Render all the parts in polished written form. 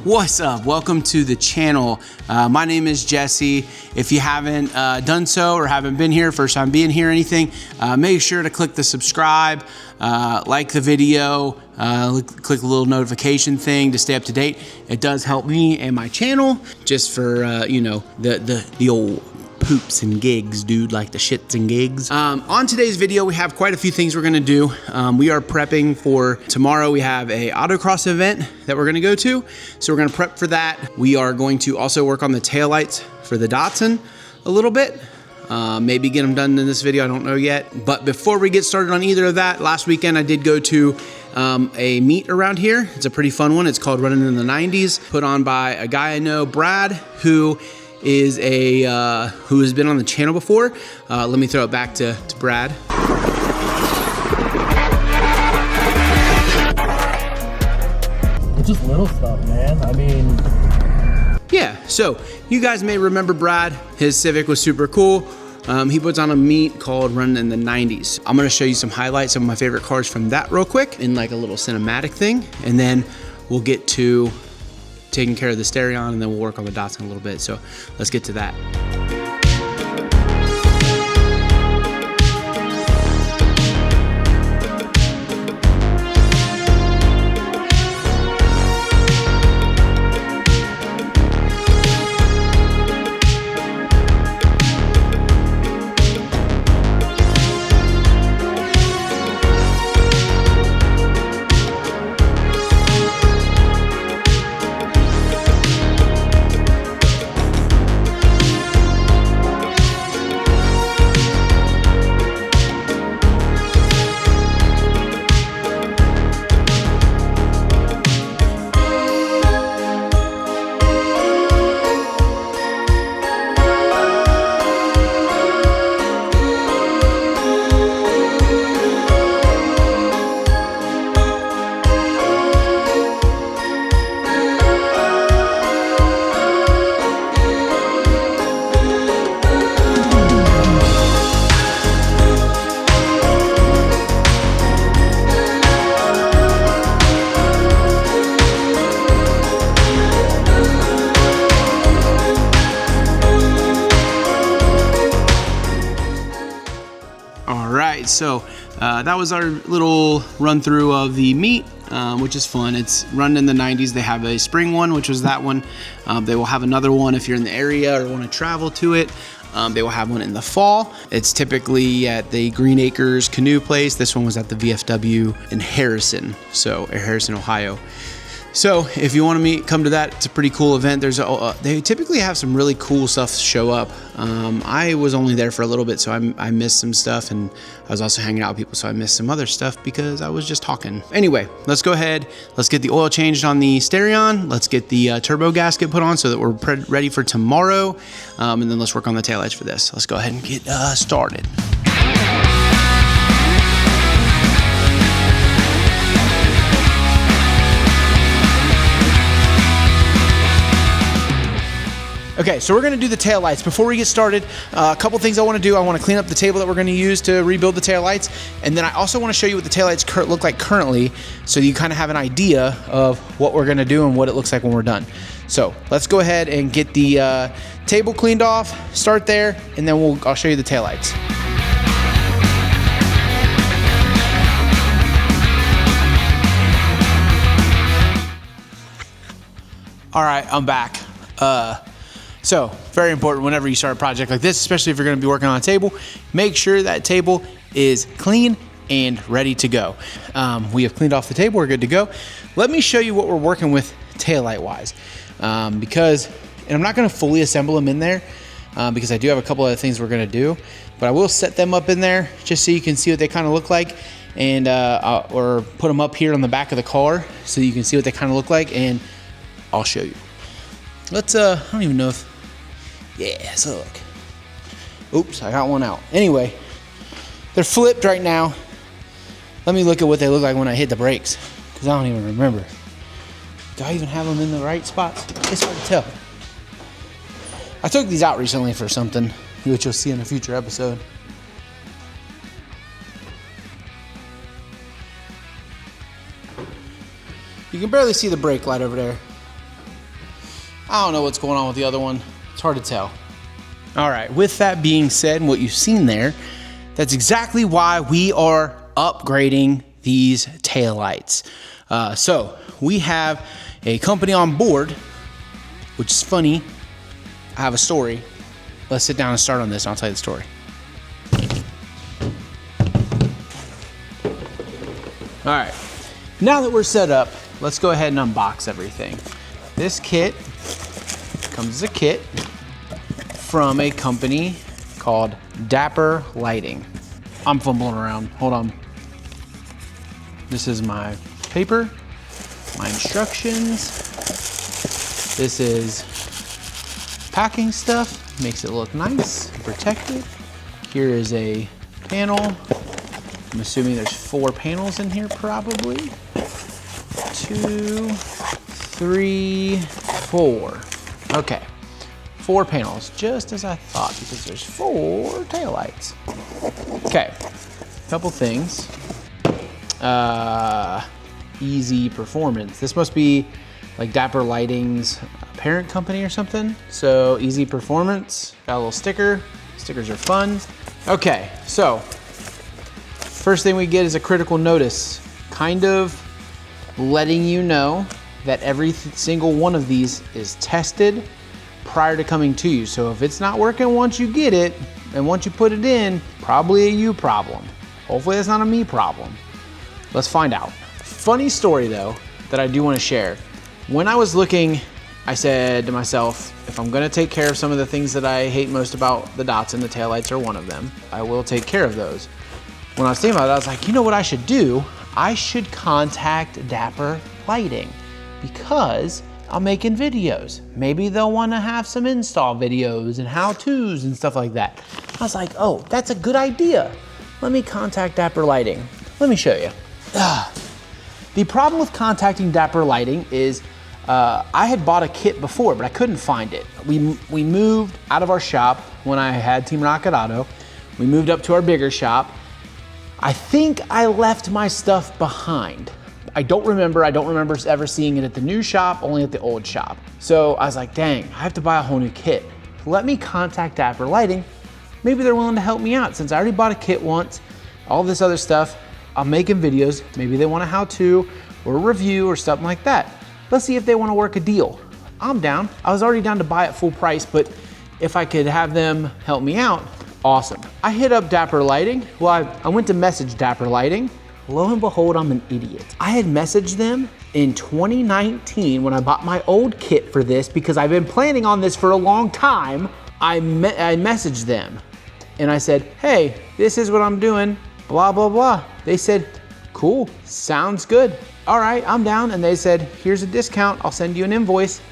What's up? Welcome to the channel. My name is Jesse. If you haven't done so or haven't been here, first time being here or anything, make sure to click the subscribe, like the video, click the little notification thing to stay up to date. It does help me and my channel just for, you know, the old poops and gigs, dude, like the shits and gigs. On today's video, we have quite a few things we're gonna do. We are prepping for tomorrow. We have a autocross event that we're gonna go to. So we're gonna prep for that. We are going to also work on the taillights for the Datsun a little bit. Maybe get them done in this video, I don't know yet. But before we get started on either of that, last weekend I did go to a meet around here. It's a pretty fun one. It's called Runnin in the 90's, put on by a guy I know, Brad, who is who has been on the channel before. Let me throw it back to Brad. It's just little stuff, man. I mean, yeah, so you guys may remember Brad. His Civic was super cool. He puts on a meet called Runnin in the 90's. I'm gonna show you some highlights, some of my favorite cars from that real quick in like a little cinematic thing. And then we'll get to taking care of the Starion, and then we'll work on the Datsun a little bit. So let's get to that. So that was our little run through of the meet, which is fun. It's Runnin in the 90's. They have a spring one, which was that one. They will have another one if you're in the area or want to travel to it. They will have one in the fall. It's typically at the Green Acres Canoe Place. This one was at the VFW in Harrison, Ohio. So if you want to come to that, it's a pretty cool event. They typically have some really cool stuff show up. I was only there for a little bit, so I missed some stuff, and I was also hanging out with people, so I missed some other stuff because I was just talking. Anyway, let's go ahead. Let's get the oil changed on the Starion. Let's get the turbo gasket put on so that we're ready for tomorrow, and then let's work on the taillights for this. Let's go ahead and get started. Okay, so we're gonna do the taillights. Before we get started, a couple things I wanna do. I wanna clean up the table that we're gonna use to rebuild the taillights, and then I also wanna show you what the taillights look like currently, so you kind of have an idea of what we're gonna do and what it looks like when we're done. So let's go ahead and get the table cleaned off, start there, and then I'll show you the taillights. All right, I'm back. So very important whenever you start a project like this, especially if you're gonna be working on a table, make sure that table is clean and ready to go. We have cleaned off the table, we're good to go. Let me show you what we're working with taillight wise. And I'm not gonna fully assemble them in there because I do have a couple other things we're gonna do, but I will set them up in there just so you can see what they kind of look like, and or put them up here on the back of the car so you can see what they kind of look like, and I'll show you. Let's, I don't even know if, yeah, so look. Oops, I got one out. Anyway, they're flipped right now. Let me look at what they look like when I hit the brakes, because I don't even remember. Do I even have them in the right spots? It's hard to tell. I took these out recently for something, which you'll see in a future episode. You can barely see the brake light over there. I don't know what's going on with the other one. It's hard to tell. All right, with that being said and what you've seen there, that's exactly why we are upgrading these taillights. So we have a company on board, which is funny. I have a story. Let's sit down and start on this and I'll tell you the story. All right, now that we're set up, let's go ahead and unbox everything. This kit comes as a kit from a company called Dapper Lighting. I'm fumbling around, hold on. This is my paper, my instructions. This is packing stuff, makes it look nice, protected. Here is a panel. I'm assuming there's 4 panels in here probably. 2, 3, 4. Okay, 4 panels, just as I thought, because there's 4 taillights. Okay, couple things. Easy Performance. This must be like Dapper Lighting's parent company or something. So Easy Performance, got a little sticker. Stickers are fun. Okay, so first thing we get is a critical notice, kind of letting you know that every single one of these is tested prior to coming to you. So if it's not working once you get it and once you put it in, probably a you problem. Hopefully it's not a me problem. Let's find out. Funny story though that I do want to share. When I was looking, I said to myself, if I'm gonna take care of some of the things that I hate most about the Datsun, the taillights are one of them. I will take care of those. When I was thinking about it, I was like, you know what I should do? I should contact Dapper Lighting because I'm making videos. Maybe they'll wanna have some install videos and how-tos and stuff like that. I was like, oh, that's a good idea. Let me contact Dapper Lighting. Let me show you. The problem with contacting Dapper Lighting is I had bought a kit before, but I couldn't find it. We moved out of our shop when I had Team Rocket Auto. We moved up to our bigger shop. I think I left my stuff behind. I don't remember ever seeing it at the new shop, only at the old shop. So I was like, dang, I have to buy a whole new kit. Let me contact Dapper Lighting. Maybe they're willing to help me out since I already bought a kit once, all this other stuff. I'm making videos. Maybe they want a how-to or a review or something like that. Let's see if they want to work a deal. I'm down. I was already down to buy it full price, but if I could have them help me out, awesome. I hit up Dapper Lighting. Well, I went to message Dapper Lighting. Lo and behold, I'm an idiot. I had messaged them in 2019 when I bought my old kit for this because I've been planning on this for a long time. I messaged them and I said, hey, this is what I'm doing, blah, blah, blah. They said, cool, sounds good. All right, I'm down. And they said, here's a discount. I'll send you an invoice.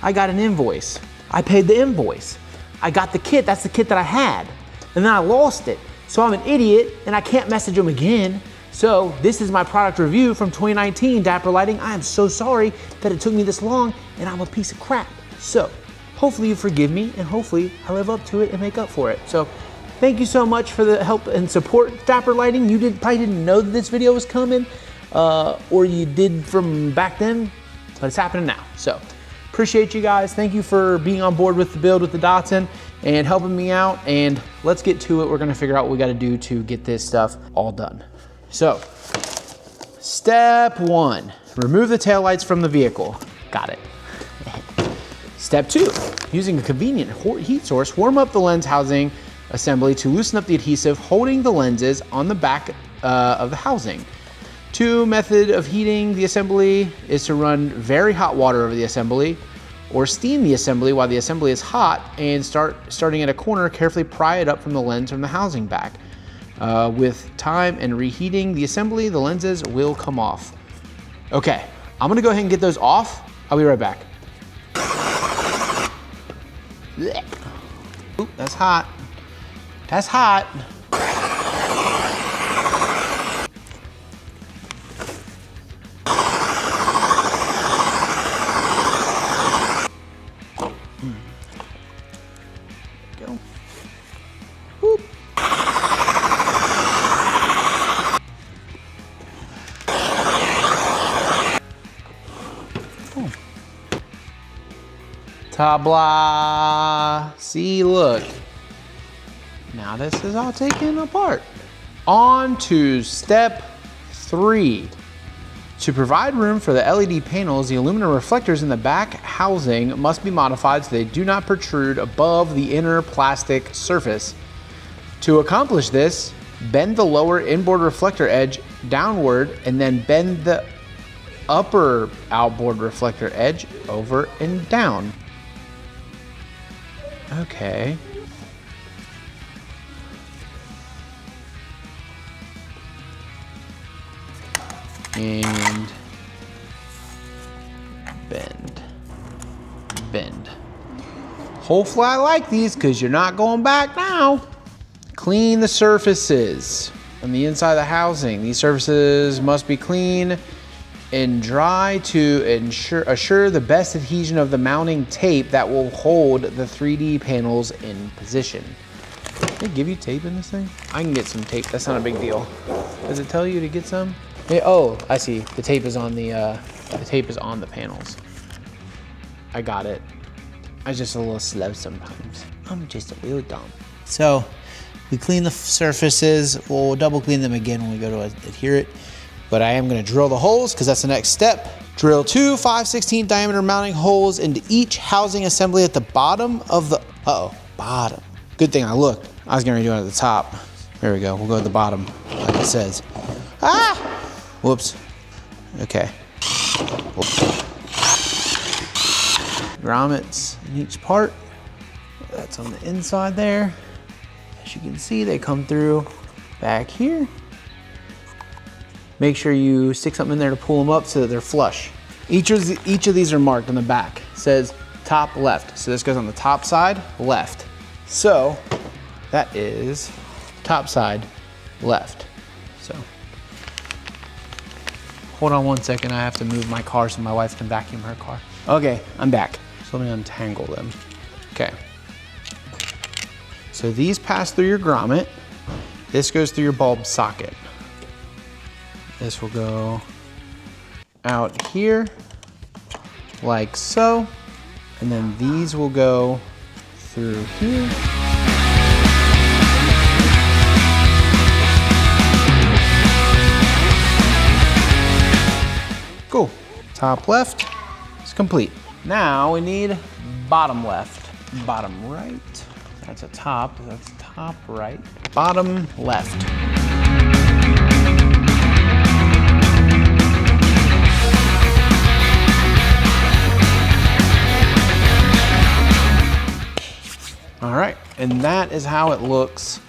I got an invoice. I paid the invoice. I got the kit. That's the kit that I had. And then I lost it. So I'm an idiot and I can't message them again. So this is my product review from 2019, Dapper Lighting. I am so sorry that it took me this long and I'm a piece of crap. So hopefully you forgive me and hopefully I live up to it and make up for it. So thank you so much for the help and support, Dapper Lighting. You probably didn't know that this video was coming, or you did from back then, but it's happening now. So appreciate you guys. Thank you for being on board with the build with the Datsun and helping me out. And let's get to it. We're gonna figure out what we gotta do to get this stuff all done. So, step 1, remove the taillights from the vehicle. Got it. Step 2, using a convenient heat source, warm up the lens housing assembly to loosen up the adhesive holding the lenses on the back of the housing. 2 method of heating the assembly is to run very hot water over the assembly or steam the assembly while the assembly is hot and starting at a corner, carefully pry it up from the lens from the housing back. With time and reheating the assembly, the lenses will come off. Okay, I'm gonna go ahead and get those off. I'll be right back. Oop, that's hot. That's hot. There we go. Whoop. Tabla. See, look. Now this is all taken apart. On to step 3. To provide room for the LED panels, the aluminum reflectors in the back housing must be modified so they do not protrude above the inner plastic surface. To accomplish this, bend the lower inboard reflector edge downward and then bend the upper outboard reflector edge over and down. Okay. And bend. Hopefully I like these because you're not going back now. Clean the surfaces on the inside of the housing. These surfaces must be clean and dry to assure the best adhesion of the mounting tape that will hold the 3D panels in position. Did they give you tape in this thing? I can get some tape, that's not a big deal. Does it tell you to get some? Oh, I see. The tape is on the panels. I got it. I'm just a little slow sometimes. I'm just a little dumb. So we clean the surfaces. We'll double clean them again when we go to adhere it. But I am going to drill the holes because that's the next step. Drill 2 5/16 diameter mounting holes into each housing assembly at the bottom of the bottom. Good thing I looked. I was going to do it at the top. There we go. We'll go to the bottom like it says. Ah! Whoops. Okay. Grommets in each part. That's on the inside there. As you can see, they come through back here. Make sure you stick something in there to pull them up so that they're flush. Each of these are marked on the back. It says top left. So this goes on the top side, left. So that is top side, left. So. Hold on 1 second, I have to move my car so my wife can vacuum her car. Okay, I'm back. So let me untangle them. Okay. So these pass through your grommet. This goes through your bulb socket. This will go out here, like so. And then these will go through here. Cool. Top left is complete. Now we need bottom left. Bottom right. That's a top. That's top right. Bottom left. All right, and that is how it looks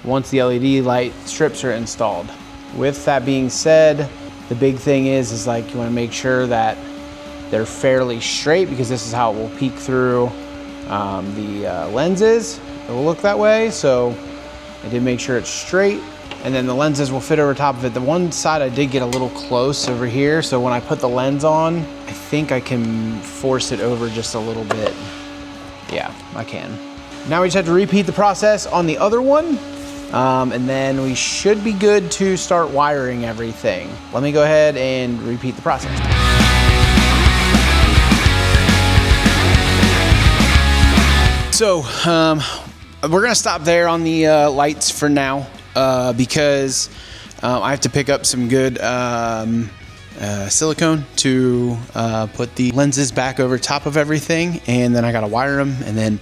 once the LED light strips are installed. With that being said, the big thing is like you want to make sure that they're fairly straight because this is how it will peek through the lenses. It will look that way, so I did make sure it's straight. And then the lenses will fit over top of it. The one side I did get a little close over here, so when I put the lens on, I think I can force it over just a little bit. Yeah, I can. Now we just have to repeat the process on the other one. And then we should be good to start wiring everything. Let me go ahead and repeat the process. So we're gonna stop there on the lights for now because I have to pick up some good silicone to put the lenses back over top of everything, and then I gotta wire them, and then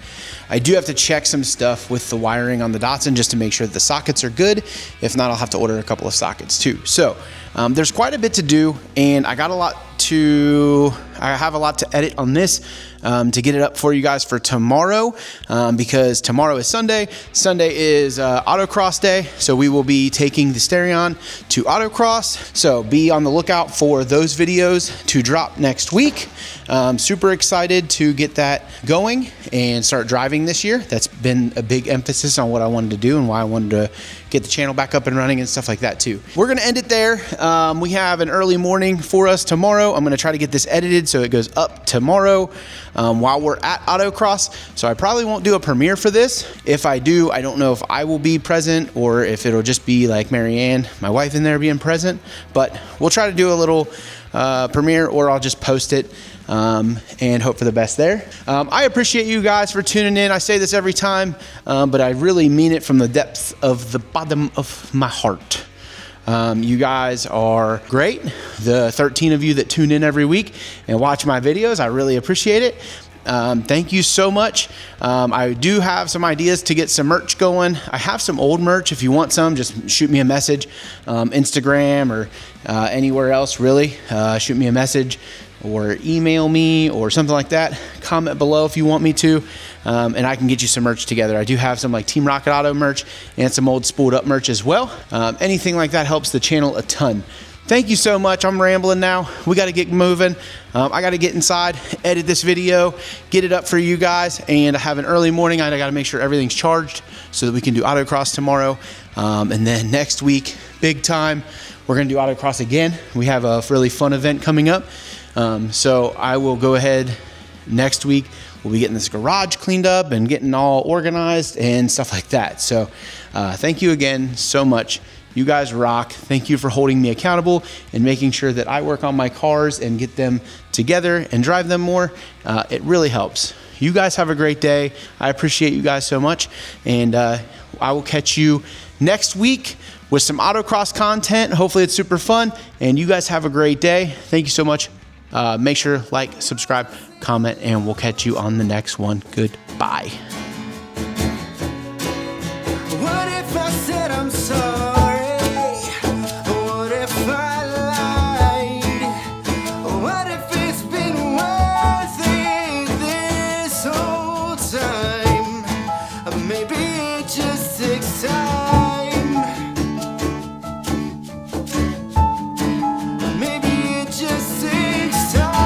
I do have to check some stuff with the wiring on the Datsun just to make sure that the sockets are good. If not, I'll have to order a couple of sockets too. So there's quite a bit to do, and I have a lot to edit on this to get it up for you guys for tomorrow because tomorrow is Sunday. Sunday is Autocross day, so we will be taking the Starion to Autocross. So be on the lookout for those videos to drop next week. Super excited to get that going and start driving this year. That's been a big emphasis on what I wanted to do and why I wanted to get the channel back up and running and stuff like that too. We're gonna end it there. We have an early morning for us tomorrow. I'm gonna try to get this edited so it goes up tomorrow while we're at Autocross. So I probably won't do a premiere for this. If I do, I don't know if I will be present or if it'll just be like Marianne, my wife, in there being present, but we'll try to do a little premiere, or I'll just post it and hope for the best there. I appreciate you guys for tuning in. I say this every time, but I really mean it from the depths of the bottom of my heart. You guys are great. The 13 of you that tune in every week and watch my videos, I really appreciate it. Thank you so much. I do have some ideas to get some merch going. I have some old merch. If you want some, just shoot me a message, Instagram or anywhere else, really. Shoot me a message or email me or something like that. Comment below if you want me to, and I can get you some merch together. I do have some like Team Rocket Auto merch and some old spooled up merch as well. Anything like that helps the channel a ton. Thank you so much. I'm rambling now. We got to get moving. I got to get inside, edit this video, get it up for you guys, and I have an early morning. I got to make sure everything's charged so that we can do Autocross tomorrow. And then next week, big time, we're going to do Autocross again. We have a really fun event coming up. So I will go ahead next week. We'll be getting this garage cleaned up and getting all organized and stuff like that. So thank you again so much. You guys rock. Thank you for holding me accountable and making sure that I work on my cars and get them together and drive them more. It really helps. You guys have a great day. I appreciate you guys so much. And I will catch you next week with some Autocross content. Hopefully it's super fun. And you guys have a great day. Thank you so much. Make sure to like, subscribe, comment, and we'll catch you on the next one. Goodbye. What if I said I'm sorry? What if I lied? What if it's been worth it this whole time? Maybe it just takes time. Maybe it just takes time.